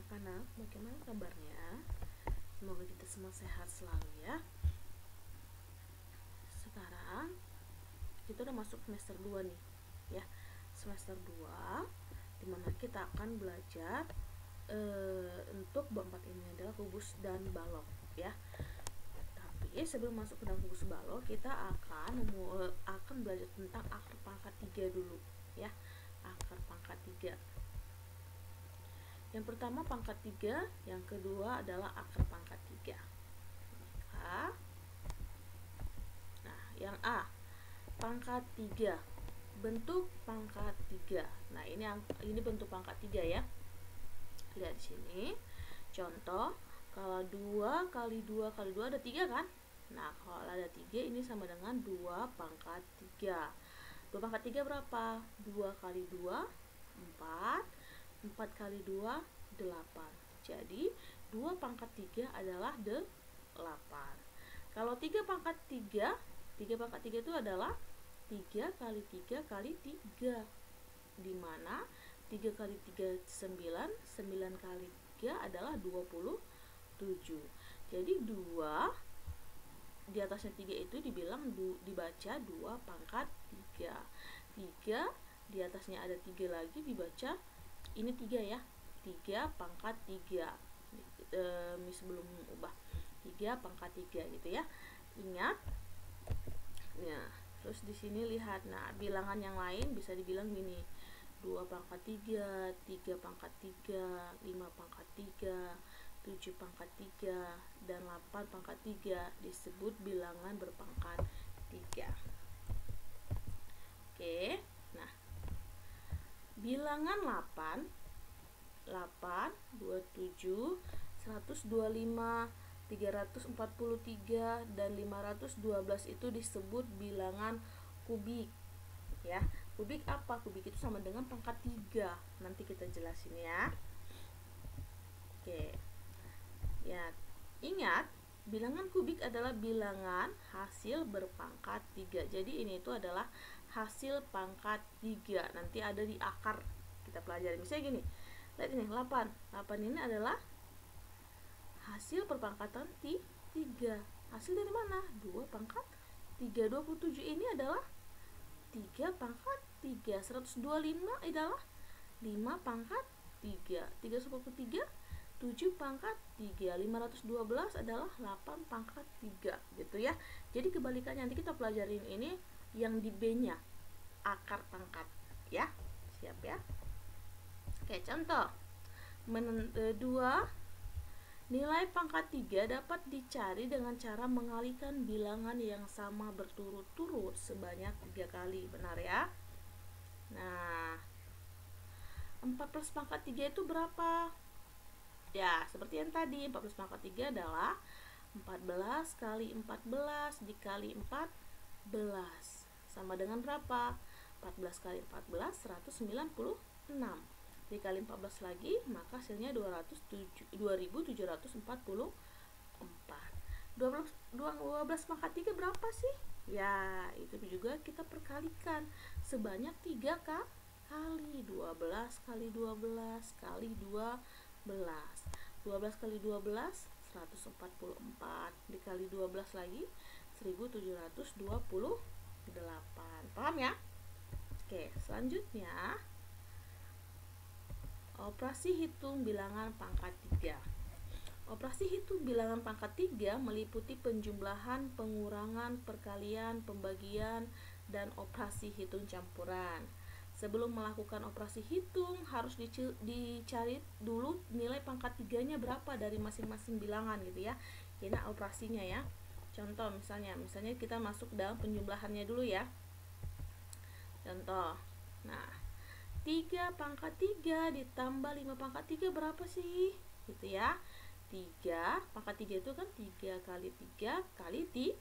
anak-anak, bagaimana kabarnya? Semoga kita semua sehat selalu ya. Sekarang kita udah masuk semester 2 nih ya. Semester 2 dimana kita akan belajar untuk bab 4 ini adalah kubus dan balok ya. Tapi sebelum masuk ke dalam kubus balok, kita akan belajar tentang akar pangkat 3 dulu ya. Akar pangkat 3. Yang pertama pangkat 3, yang kedua adalah akar pangkat 3. Nah, yang A, pangkat 3. Bentuk pangkat 3. Nah, ini bentuk pangkat 3 ya. Lihat di sini. Contoh, kalau 2 kali 2 kali 2 ada 3 kan? Nah, kalau ada 3 ini sama dengan 2 pangkat 3. 2 pangkat 3 berapa? 2 kali 2, 4. 4 kali 2, 8. Jadi 2 pangkat 3 adalah 8. Kalau 3 pangkat 3, 3 pangkat 3 itu adalah 3 kali 3 kali 3. Dimana 3 kali 3 9, 9 kali 3 adalah 27. Jadi 2 di atasnya 3 itu dibaca 2 pangkat 3. 3 di atasnya ada 3 lagi dibaca ini 3 ya, 3 pangkat 3. Sebelum ubah 3 pangkat 3 gitu ya. Ingat. Nah, terus di sini lihat. Nah, bilangan yang lain bisa dibilang gini. 2 pangkat 3, 3 pangkat 3, 5 pangkat 3, 7 pangkat 3, dan 8 pangkat 3 disebut bilangan berpangkat 3. Oke. Nah, bilangan 8, 27, 125, 343, dan 512 itu disebut bilangan kubik ya. Kubik apa? Kubik itu sama dengan pangkat 3. Nanti kita jelasin ya. Oke. Ya, ingat, bilangan kubik adalah bilangan hasil berpangkat 3. Jadi ini itu adalah hasil pangkat 3. Nanti ada di akar kita pelajari. Misalnya gini. Lihat ini 8. 8 ini adalah hasil perpangkatan 3. Hasil dari mana? 2 pangkat 3. 27 ini adalah 3 pangkat 3. 125 adalah 5 pangkat 3. 343 7 pangkat 3. 512 adalah 8 pangkat 3 gitu ya. Jadi kebalikannya nanti kita pelajarin ini yang di B-nya, akar pangkat ya. Siap ya. Oke, contoh. 2, nilai pangkat 3 dapat dicari dengan cara mengalihkan bilangan yang sama berturut-turut sebanyak 3 kali. Benar ya? Nah, 14 pangkat 3 itu berapa? Ya, seperti yang tadi, 14 pangkat 3 adalah 14 kali 14 dikali 14. Sama dengan berapa? 14 kali 14, 196. Dikali 14 lagi, maka hasilnya 2744. 12 pangkat 3 berapa sih? Ya, itu juga kita perkalikan sebanyak 3 kali. 12 kali 12 kali 12. 12 kali 12, 144. Dikali 12 lagi, 1728. Paham ya? Oke, selanjutnya operasi hitung bilangan pangkat 3. Operasi hitung bilangan pangkat 3 meliputi penjumlahan, pengurangan, perkalian, pembagian, dan operasi hitung campuran. Sebelum melakukan operasi hitung, harus dicari dulu nilai pangkat 3-nya berapa dari masing-masing bilangan gitu ya. Ini operasinya ya. Contoh misalnya kita masuk dalam penjumlahannya dulu ya. Contoh. Nah, 3 pangkat 3 ditambah 5 pangkat 3 berapa sih? Gitu ya. 3 pangkat 3 itu kan 3 kali 3 kali 3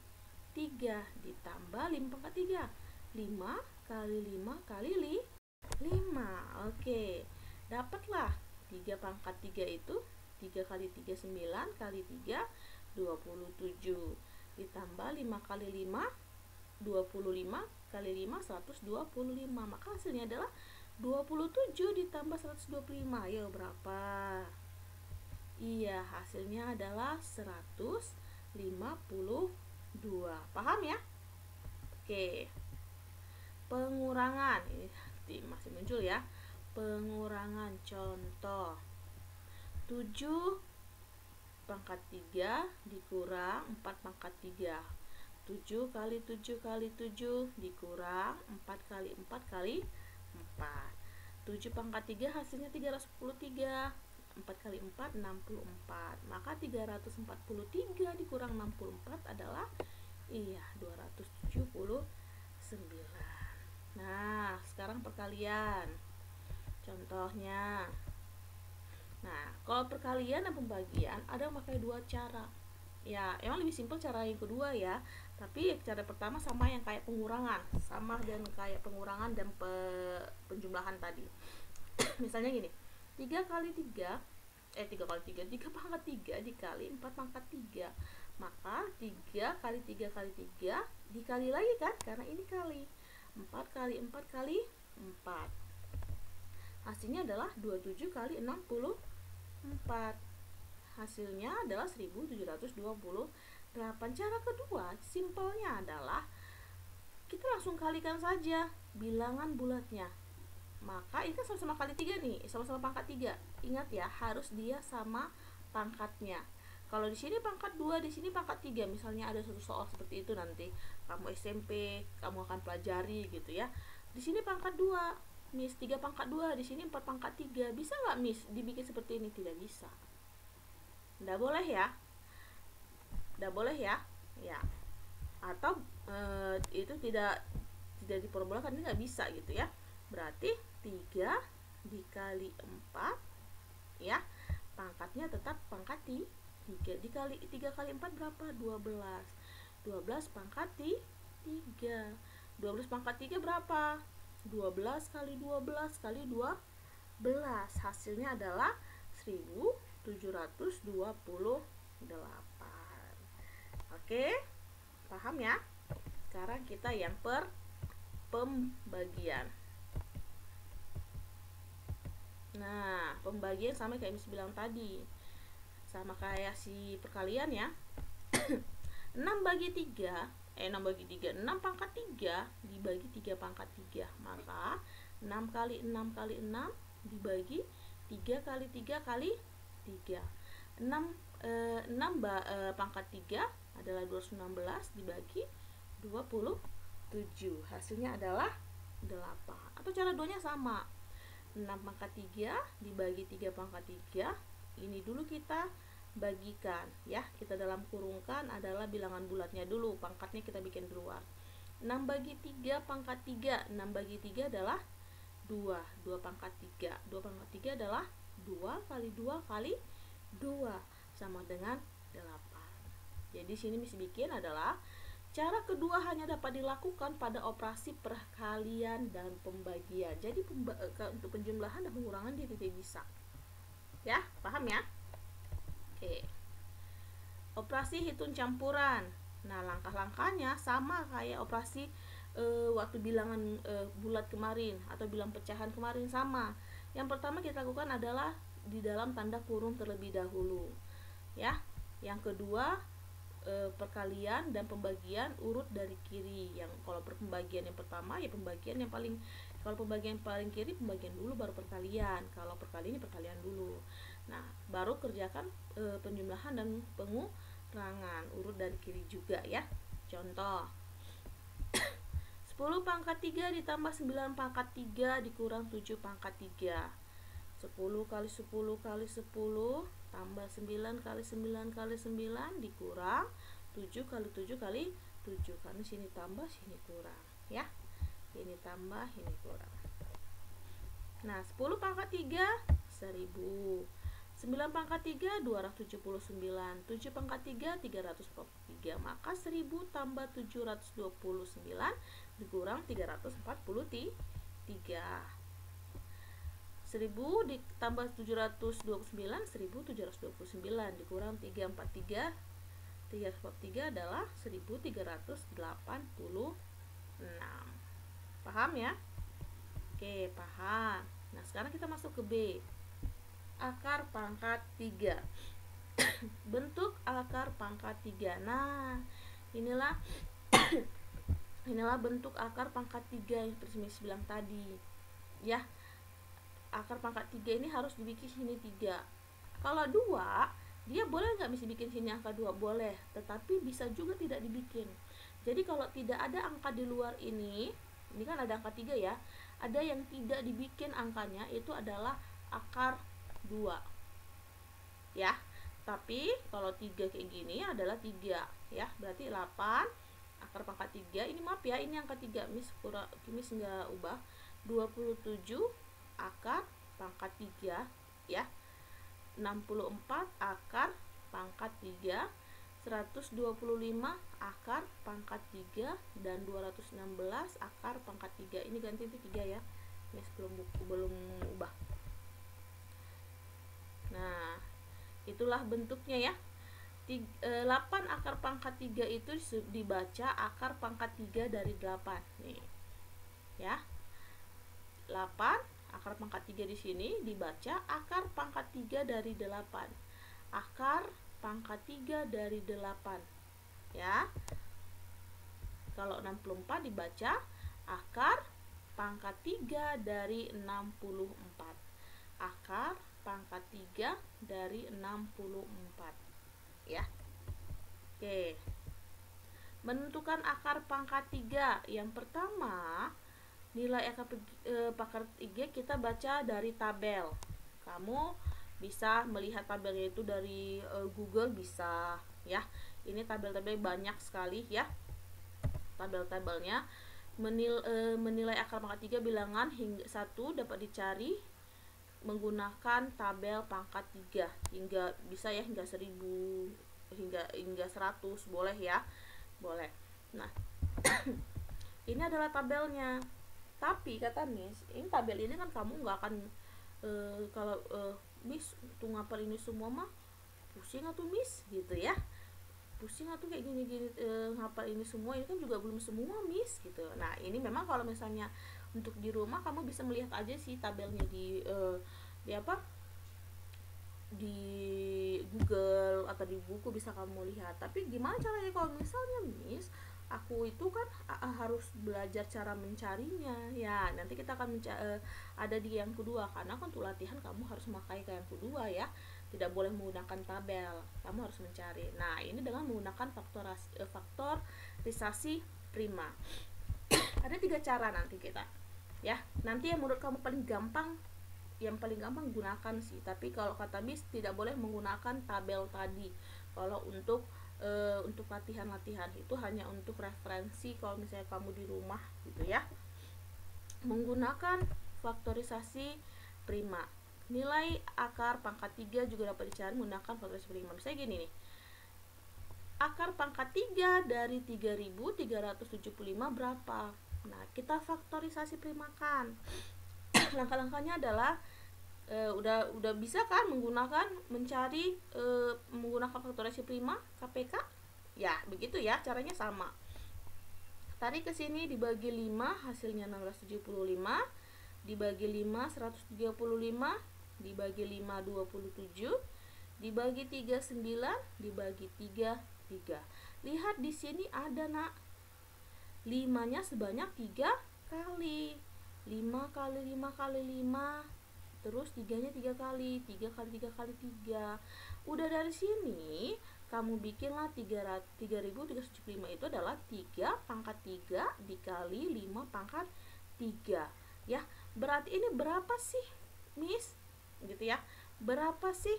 ditambah 5 pangkat 3. 5 kali 5 kali 5. Oke. Dapatlah 3 pangkat 3 itu 3 kali 3 9 kali 3 27. Ditambah 5 kali 5 25 kali 5 125. Maka hasilnya adalah 27 ditambah 125. Ayo berapa? Iya, hasilnya adalah 152. Paham ya? Oke. Pengurangan. Ini masih muncul ya. Pengurangan contoh. 7 pangkat 3 dikurang 4 pangkat 3. 7 kali 7 kali 7 dikurang 4 kali 4 kali 4. 7 pangkat 3 hasilnya 343. 4 kali 4 64. Maka 343 dikurang 64 adalah 279. Nah, sekarang perkalian. Contohnya. Nah, kalau perkalian dan pembagian ada memakai dua cara. Ya, emang lebih simpel cara yang kedua ya. Tapi cara pertama sama yang kayak pengurangan, sama dan kayak pengurangan dan penjumlahan tadi. Misalnya gini, 3 kali 3 3 kali 3 3 pangkat 3 dikali 4 pangkat 3. Maka 3 kali 3 kali 3 dikali lagi kan, karena ini kali 4 kali 4 kali 4. Hasilnya adalah 27 kali 64. Hasilnya adalah 1728. Cara kedua simpelnya adalah kita langsung kalikan saja bilangan bulatnya. Maka ini kan sama-sama kali 3 nih, sama-sama pangkat 3. Ingat ya, harus dia sama pangkatnya. Kalau di sini pangkat 2, di sini pangkat 3. Misalnya ada satu soal seperti itu nanti kamu SMP, kamu akan pelajari gitu ya. Di sini pangkat 2, Miss 3 pangkat 2, di sini 4 pangkat 3. Bisa nggak Miss dibikin seperti ini? Tidak bisa. Nggak boleh ya. Nggak boleh ya. Ya. Atau itu tidak diperbolehkan, ini nggak bisa gitu ya. Berarti 3 dikali 4 ya, pangkatnya tetap pangkat 3. Dikali 3 kali 4 berapa? 12. 12 pangkat 3. 12 pangkat 3 berapa? 12 kali 12 kali 12. Hasilnya adalah 1728. Oke? Paham ya? Sekarang kita yang pembagian. Nah, pembagian sama kayak Miss bilang tadi. Sama kayak si perkalian ya. 6 bagi 3, 6 bagi 3, 6 pangkat 3 dibagi 3 pangkat 3. Maka 6 kali 6 kali 6 dibagi 3 kali 3 kali 3. 6 pangkat 3 adalah 216 dibagi 27. Hasilnya adalah 8. Atau cara duanya sama. 6 pangkat 3 dibagi 3 pangkat 3. Ini dulu kita bagikan ya. Kita dalam kurungkan adalah bilangan bulatnya dulu. Pangkatnya kita bikin keluar. 6 bagi 3 pangkat 3. 6 bagi 3 adalah 2. 2 pangkat 3. 2 pangkat 3 adalah 2 kali 2 kali 2 sama dengan 8. Jadi sini Miss bikin adalah cara kedua hanya dapat dilakukan pada operasi perkalian dan pembagian. Jadi untuk penjumlahan dan pengurangan dia tidak bisa. Ya, paham ya? Oke. Operasi hitung campuran. Nah, langkah-langkahnya sama kayak operasi waktu bilangan bulat kemarin atau bilang pecahan kemarin sama. Yang pertama kita lakukan adalah di dalam tanda kurung terlebih dahulu. Ya. Yang kedua perkalian dan pembagian urut dari kiri. Yang kalau pembagian yang pertama ya pembagian yang paling, kalau pembagian paling kiri pembagian dulu baru perkalian. Kalau perkalian perkalian dulu. Nah, baru kerjakan penjumlahan dan pengurangan urut dari kiri juga ya. Contoh 10 pangkat 3 ditambah 9 pangkat 3 dikurang 7 pangkat 3. 10 kali 10 kali 10 tambah 9 kali 9 kali 9 dikurang 7 kali 7 kali 7. Karena sini tambah sini kurang ya. Ini tambah ini kurang. Nah, 10 pangkat 3 1000. 9 pangkat 3 279. 7 pangkat 3 343. Maka 1000 tambah 729 dikurang 343. 1000 ditambah 729 1729 dikurang 343. 343 adalah 1386. Paham ya? Oke, paham. Nah, sekarang kita masuk ke B. akar pangkat 3. Bentuk akar pangkat 3. Nah, inilah inilah bentuk akar pangkat 3 yang seperti Miss bilang tadi. Ya, akar pangkat 3 ini harus dibikin sini 3. Kalau 2, dia boleh nggak Miss bikin sini angka 2? Boleh, tetapi bisa juga tidak dibikin. Jadi kalau tidak ada angka di luar ini kan ada angka 3 ya, ada yang tidak dibikin angkanya, itu adalah akar 2 ya. Tapi kalau 3 kayak gini adalah 3 ya, berarti 8 akar pangkat 3. Ini maaf ya, ini angka 3 Miss nggak ubah. 27 akar pangkat 3 ya. 64 akar pangkat 3, 125 akar pangkat 3, dan 216 akar pangkat 3. Ini ganti 3 ya, Miss belum ubah. Nah, itulah bentuknya ya. 8 akar pangkat 3 itu dibaca akar pangkat 3 dari 8 nih ya. 8 akar pangkat 3 di sini dibaca akar pangkat 3 dari 8. Akar pangkat 3 dari 8 ya. Kalau 64 dibaca akar pangkat 3 dari 64. Akar pangkat 3 dari 64 ya. Oke. Menentukan akar pangkat 3. Yang pertama, nilai akar pangkat 3 kita baca dari tabel. Kamu bisa melihat tabelnya itu dari Google, bisa ya. Ini tabel-tabel banyak sekali ya. Tabel-tabelnya menilai akar pangkat 3 bilangan hingga 1 dapat dicari menggunakan tabel pangkat 3 hingga bisa ya, hingga 1000 hingga 100 boleh ya, boleh. Nah, ini adalah tabelnya. Tapi kata Miss, ini tabel ini kan kamu nggak akan kalau Miss tuh ngapal ini semua mah pusing atau Miss gitu ya, pusing atau kayak gini-gini ngapal ini semua, ini kan juga belum semua Miss gitu. Nah, ini memang kalau misalnya untuk di rumah kamu bisa melihat aja sih tabelnya di apa, di Google atau di buku bisa kamu lihat. Tapi gimana caranya kalau misalnya Miss aku itu kan harus belajar cara mencarinya ya. Nanti kita akan ada di yang kedua, karena kan untuk latihan kamu harus memakai ke yang kedua ya, tidak boleh menggunakan tabel, kamu harus mencari. Nah, ini dengan menggunakan faktorisasi prima. Ada 3 cara nanti kita ya. Nanti yang menurut kamu paling gampang gunakan sih. Tapi kalau kata Miss tidak boleh menggunakan tabel tadi. Kalau untuk latihan-latihan itu hanya untuk referensi kalau misalnya kamu di rumah gitu ya. Menggunakan faktorisasi prima. Nilai akar pangkat 3 juga dapat dicari menggunakan faktorisasi prima. Misalnya gini nih. Akar pangkat 3 dari 3375 berapa? Nah, kita faktorisasi primakan. Langkah-langkahnya adalah udah bisa kan mencari menggunakan faktorisasi prima KPK? Ya, begitu ya, caranya sama. Tarik ke sini dibagi 5 hasilnya 675, dibagi 5 135, dibagi 5 27, dibagi 3 9, dibagi 3 3. Lihat di sini ada nak, 5-nya sebanyak 3 kali. 5 kali 5 kali 5, terus 3-nya 3 kali, 3 kali 3 kali 3. Udah dari sini kamu bikinlah 3375 itu adalah 3 pangkat 3 dikali 5 pangkat 3 ya. Berarti ini berapa sih Miss gitu ya, berapa sih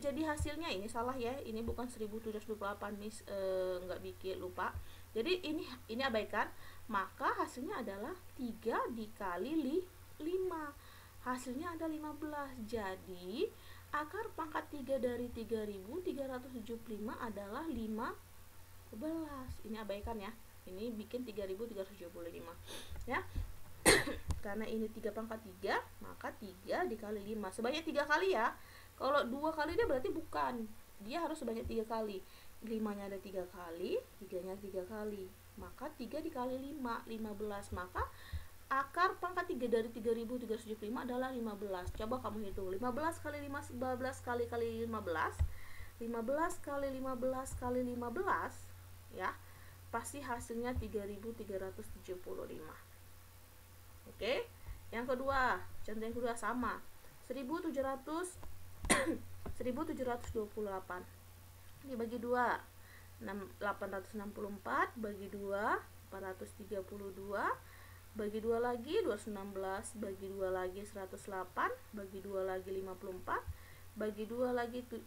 jadi hasilnya? Ini salah ya, ini bukan 1728 Miss nggak bikin, lupa. Jadi ini abaikan, maka hasilnya adalah 3 dikali 5, hasilnya ada 15. Jadi akar pangkat 3 dari 3375 adalah 15. Ini abaikan ya, ini bikin 3375 ya. Karena ini 3 pangkat 3, maka 3 dikali 5 sebanyak 3 kali ya. Kalau 2 kali dia berarti bukan, dia harus sebanyak 3 kali. 5-nya ada 3 kali, 3-nya 3 kali, maka 3 dikali 5, 15. Maka akar pangkat 3 dari 3375 adalah 15. Coba kamu hitung 15 kali 15 kali 15, 15 kali 15 kali 15, ya, pasti hasilnya 3375. Oke. Yang kedua, contoh yang kedua sama. 1728 dibagi 2, 864 bagi 2, 432 bagi 2 lagi 216 bagi 2 lagi 108 bagi 2 lagi 54 bagi 2 lagi 27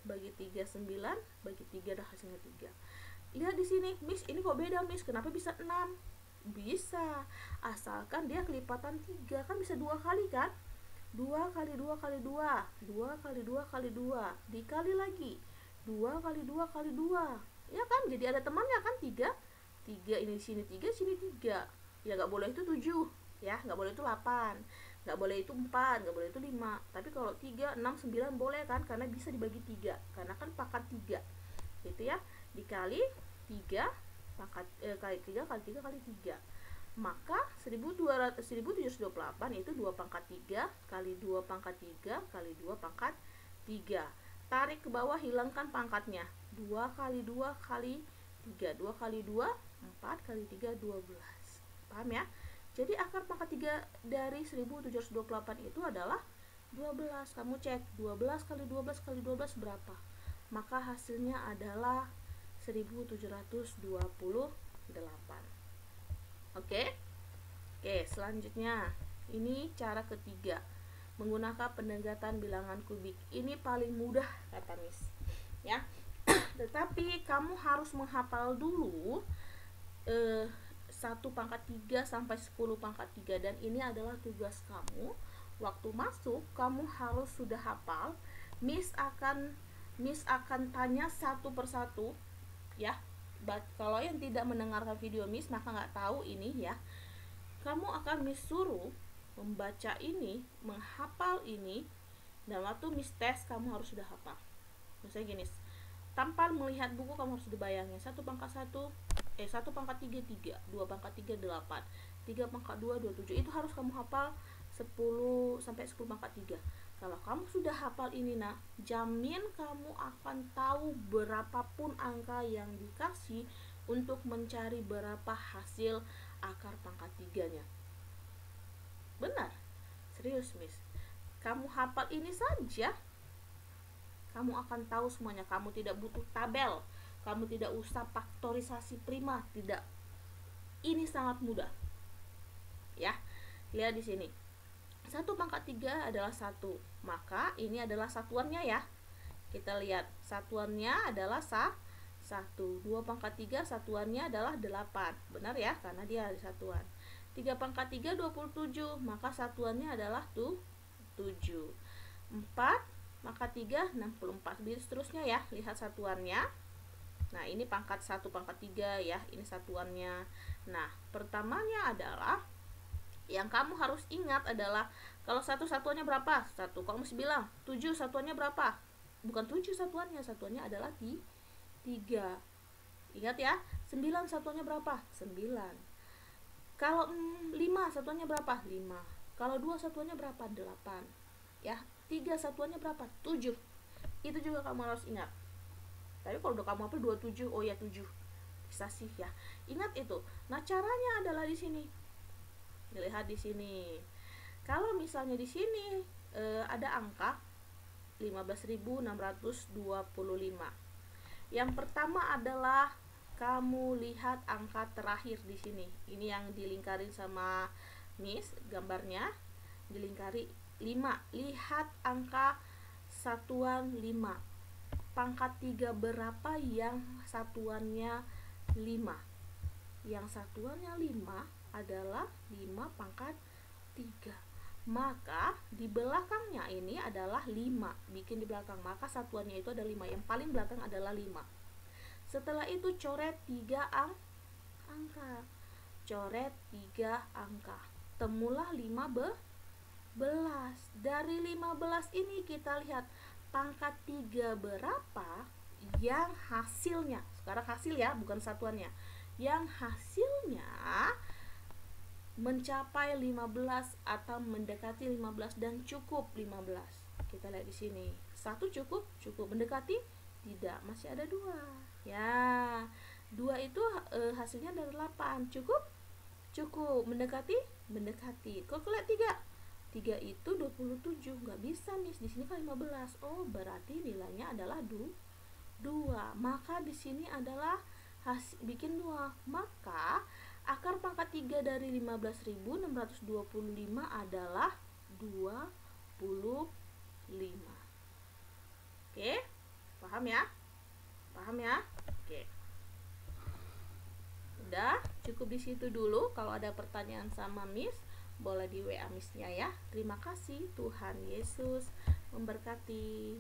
bagi 3 9 bagi 3 dah hasilnya 3. Lihat di sini, Miss, ini kok beda, Miss? Kenapa bisa 6? Bisa, asalkan dia kelipatan 3, kan bisa 2 kali kan? 2 kali 2 kali 2, 2 kali 2 kali 2, dikali lagi 2 kali 2 kali 2, ya kan? Jadi ada temannya kan 3. 3 ini sini 3, sini 3. Ya nggak boleh itu 7, ya, nggak boleh itu 8, nggak boleh itu 4, nggak boleh itu 5. Tapi kalau 3, 6, 9 boleh kan? Karena bisa dibagi 3, karena kan pangkat 3. Gitu ya. Dikali 3 pangkat kali 3 kali 3 kali 3. Maka 1728 itu 2 pangkat 3 kali 2 pangkat 3 kali 2 pangkat 3. Tarik ke bawah, hilangkan pangkatnya. 2 kali 2 kali 3. 2 kali 2, 4 kali 3, 12. Paham ya? Jadi akar pangkat 3 dari 1728 itu adalah 12. Kamu cek 12 kali 12 kali 12 berapa? Maka hasilnya adalah 1728. Oke, selanjutnya ini cara ketiga, menggunakan pendekatan bilangan kubik. Ini paling mudah kata Miss, ya. Tetapi kamu harus menghafal dulu 1 pangkat 3 sampai 10 pangkat 3, dan ini adalah tugas kamu. Waktu masuk kamu harus sudah hafal. Miss akan tanya satu persatu, ya. Kalau yang tidak mendengarkan video Miss maka nggak tahu ini, ya. Kamu akan Miss suruh membaca ini, menghafal ini, dan waktu Miss tes kamu harus sudah hafal. Misalnya gini, tanpa melihat buku kamu harus dibayangin 1 pangkat 1 1 pangkat 3 3, 2 pangkat 3 8, 3 pangkat 2 27. Itu harus kamu hafal 10 sampai 10 pangkat 3. Kalau kamu sudah hafal ini, nah, jamin kamu akan tahu berapapun angka yang dikasih untuk mencari berapa hasil akar pangkat 3-nya. Benar? Serius, Miss. Kamu hafal ini saja, kamu akan tahu semuanya. Kamu tidak butuh tabel, kamu tidak usah faktorisasi prima, tidak. Ini sangat mudah. Ya. Lihat di sini. 1 pangkat 3 adalah 1, maka ini adalah satuannya, ya. Kita lihat satuannya adalah 1. 2 pangkat 3 satuannya adalah 8. Benar ya, karena dia ada satuan. 3 pangkat 3 27, maka satuannya adalah 7. 4 pangkat 3 64. Begitu seterusnya, ya. Lihat satuannya. Nah, ini pangkat 1 pangkat 3, ya. Ini satuannya. Nah, pertamanya adalah yang kamu harus ingat adalah kalau 1 satuannya berapa? 1. Kamu mesti bilang 7 satuannya berapa? Bukan 7 satuannya, satuannya adalah 3. Ingat ya. 9 satuannya berapa? 9. Kalau 5 satuannya berapa? 5. Kalau 2 satuannya berapa? 8. Ya, 3 satuannya berapa? 7. Itu juga kamu harus ingat. Tapi kalau udah kamu hafal 27, oh ya 7. Bisa sih, ya. Ingat itu. Nah, caranya adalah di sini. Lihat di sini. Kalau misalnya di sini ada angka 15.625. Yang pertama adalah kamu lihat angka terakhir di sini. Ini yang dilingkarin sama Miss, gambarnya dilingkari 5. Lihat angka satuan 5. Pangkat 3 berapa yang satuannya 5? Yang satuannya 5 adalah 5 pangkat 3. Maka di belakangnya ini adalah 5. Bikin di belakang, maka satuannya itu ada 5. Yang paling belakang adalah 5. Setelah itu coret 3 angka. Coret 3 angka. Temulah 15. Dari 15 ini kita lihat pangkat 3 berapa yang hasilnya. Sekarang hasil, ya, bukan satuannya. Yang hasilnya mencapai 15 atau mendekati 15 dan cukup 15. Kita lihat di sini. 1 cukup, mendekati tidak, masih ada 2. Ya, 2 itu hasilnya ada 8. Cukup, mendekati. Kok lihat 3? 3 itu 27. Nggak bisa, Miss. Di sini kan 15. Oh, berarti nilainya adalah 2. Maka di sini adalah bikin 2. Maka akar pangkat 3 dari 15.625 adalah 25. Oke, paham ya? Oke. Udah, cukup di situ dulu. Kalau ada pertanyaan sama Miss, boleh di WA Miss-nya ya. Terima kasih. Tuhan Yesus memberkati.